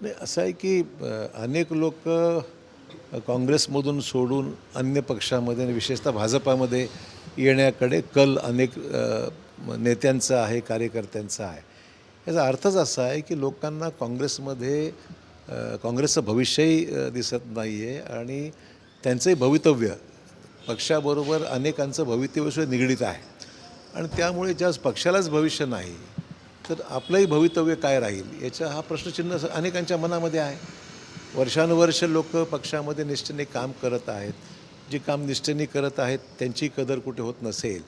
नाही, असं आहे की अनेक लोक काँग्रेसमधून सोडून अन्य पक्षामध्ये आणि विशेषतः भाजपामध्ये येण्याकडे कल अनेक नेत्यांचा आहे, कार्यकर्त्यांचा आहे. याचा अर्थच असा आहे की लोकांना काँग्रेसमध्ये काँग्रेसचं भविष्यही दिसत नाही आहे आणि त्यांचंही भवितव्य पक्षाबरोबर अनेकांचं भवितव्याशी निगडीत आहे आणि त्यामुळे ज्या पक्षालाच भविष्य नाही तर आपलंही भवितव्य काय राहील याचा हा प्रश्नचिन्ह अनेकांच्या मनामध्ये आहे. वर्षानुवर्ष लोक पक्षामध्ये निष्ठेने काम करत आहेत. जे काम निष्ठेने करत आहेत त्यांची कदर कुठे होत नसेल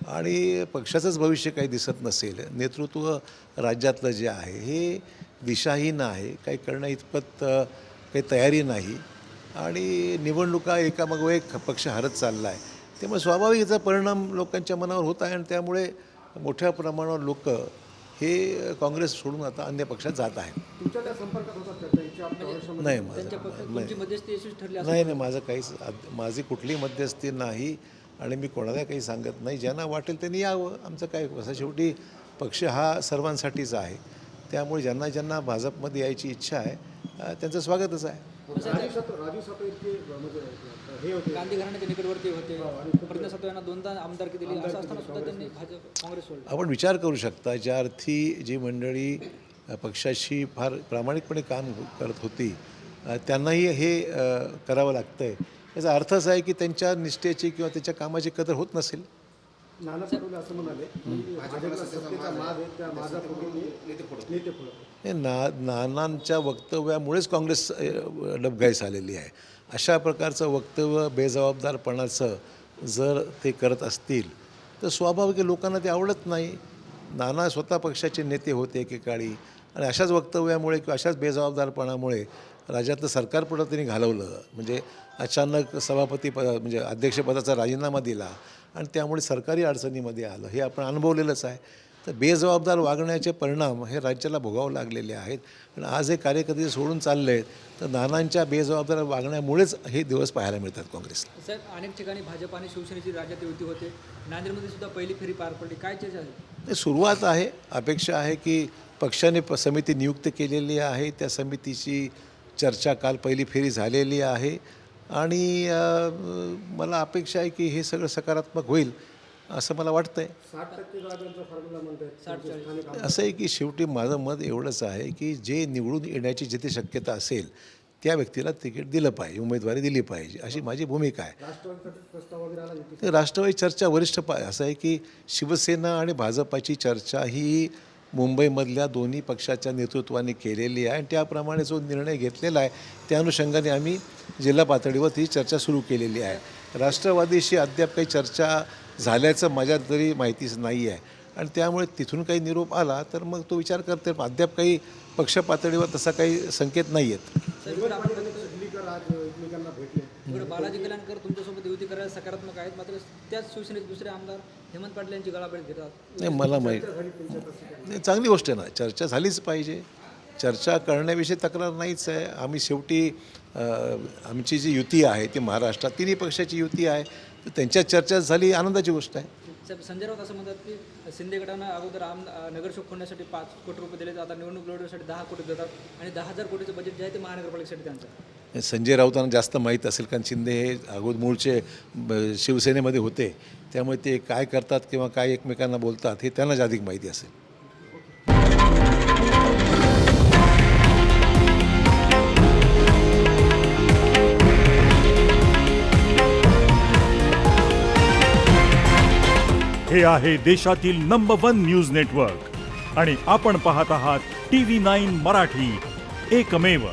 आणि पक्षाचंच भविष्य काही दिसत नसेल, नेतृत्व राज्यातलं जे आहे हे दिशाहीन आहे, काही करण्या इतपत काही तयारी नाही आणि निवडणुका एकामागोमाग एक पक्ष हरत चालला आहे. त्यामुळे स्वाभाविक याचा परिणाम लोकांच्या मनावर होत आहे आणि त्यामुळे मोठ्या प्रमाणावर लोक हे काँग्रेस सोडून आता अन्य पक्षात जात आहेत. नाही नाही माझं काहीच माझी कुठलीही मध्यस्थी नाही आणि मी कोणाला काही सांगत नाही. ज्यांना वाटेल त्यांनी यावं, आमचं काय असं. शेवटी पक्ष हा सर्वांसाठीच आहे, त्यामुळे ज्यांना ज्यांना भाजपमध्ये यायची इच्छा आहे त्यांचं स्वागतच आहे. गांधी घराण्याच्या निकटवर्ती होते, प्रज्ञा सातव यांना 2दा आमदारकी दिली, असं असताना सुद्धा त्यांनी काँग्रेस सोडलं. आपण विचार करू शकता, ज्या अर्थी जी मंडळी पक्षाशी फार प्रामाणिकपणे काम करत होती त्यांनाही हे करावं लागतं आहे. याचा अर्थ असा आहे की त्यांच्या निष्ठेची किंवा त्याच्या कामाची कदर होत नसेल. नाना पटोले असं म्हणाले नानांच्या वक्तव्यामुळेच काँग्रेस डबघाईस आलेली आहे. अशा प्रकारचं वक्तव्य बेजबाबदारपणाचं जर ते करत असतील तर स्वाभाविक लोकांना ते आवडत नाही. नाना स्वतः पक्षाचे नेते होते एकेकाळी आणि अशाच वक्तव्यामुळे किंवा अशाच बेजबाबदारपणामुळे राज्यातलं सरकारपुढं त्यांनी घालवलं. म्हणजे अचानक सभापती म्हणजे अध्यक्षपदाचा राजीनामा दिला आणि त्यामुळे सरकारी अडचणीमध्ये आलं, हे आपण अनुभवलेलंच आहे. तर बेजबाबदार वागण्याचे परिणाम हे राज्याला भोगावं लागलेले आहेत आणि आज हे कार्यकर्ते सोडून चालले आहेत तर नानांच्या बेजबाबदार वागण्यामुळेच हे दिवस पाहायला मिळतात काँग्रेसला. सर, अनेक ठिकाणी भाजप आणि शिवसेनेची राज्यात युती होते, नांदेडमध्ये सुद्धा पहिली फेरी पार पडली, काय चर्चा आहे? सुरुवात आहे. अपेक्षा आहे की पक्षाने समिती नियुक्त केलेली आहे, त्या समितीची चर्चा काल पहिली फेरी झालेली आहे आणि मला अपेक्षा आहे की हे सगळं सकारात्मक होईल असं मला वाटतं आहे. 60% असं आहे की शेवटी माझं मत एवढंच आहे की जे निवडून येण्याची जिथे शक्यता असेल त्या व्यक्तीला तिकीट दिलं पाहिजे, उमेदवारी दिली पाहिजे, अशी माझी भूमिका आहे. राष्ट्रवादी चर्चा वरिष्ठ असं आहे की शिवसेना आणि भाजपाची चर्चा ही मुंबईमधल्या दोन्ही पक्षाच्या नेतृत्वाने केलेली आहे आणि त्याप्रमाणे जो निर्णय घेतलेला आहे त्या अनुषंगाने आम्ही जिल्हा पातळीवर ती चर्चा सुरू केलेली आहे. राष्ट्रवादीशी अद्याप काही चर्चा झाल्याचं माझ्या तरी माहितीच नाही आहे आणि त्यामुळे तिथून काही निरोप आला तर मग तो विचार करते. अद्याप काही पक्ष पातळीवर तसा काही संकेत नाही आहेत. बालाजी कल्याणकर तुमच्यासोबत युती करायला सकारात्मक आहेत, मात्र त्याच शिवसेनेचे दुसरे आमदार हेमंत पाटील यांची गळाभेट घेतात. नाही, मला नाही, चांगली गोष्ट आहे ना, चर्चा झालीच पाहिजे. चर्चा करण्याविषयी तक्रार नाहीच आहे. आम्ही शेवटी आमची जी युती आहे ती महाराष्ट्रात तिन्ही पक्षाची युती आहे, तर त्यांच्यात चर्चा झाली, आनंदाची गोष्ट आहे. साहेब, संजय राऊत असं म्हणतात की शिंदे गटानं अगोदर नगरसेवक खोडण्यासाठी 5 कोटी रुपये दिले, आता निवडणूक लढवण्यासाठी 10 कोटी देतात आणि 10,000 कोटीचं बजेट जे आहे ते महानगरपालिकेसाठी त्यांचं. संजय राऊतांना जास्त माहीत असेल कारण शिंदे हे अगोदर मूळचे शिवसेनेमध्ये होते, त्यामुळे ते काय करतात किंवा काय एकमेकांना बोलतात हे त्यांनाच अधिक माहिती असेल. हे आहे देशातील नंबर 1 न्यूज नेटवर्क आणि आपण पाहत आहात TV9 मराठी, एकमेव.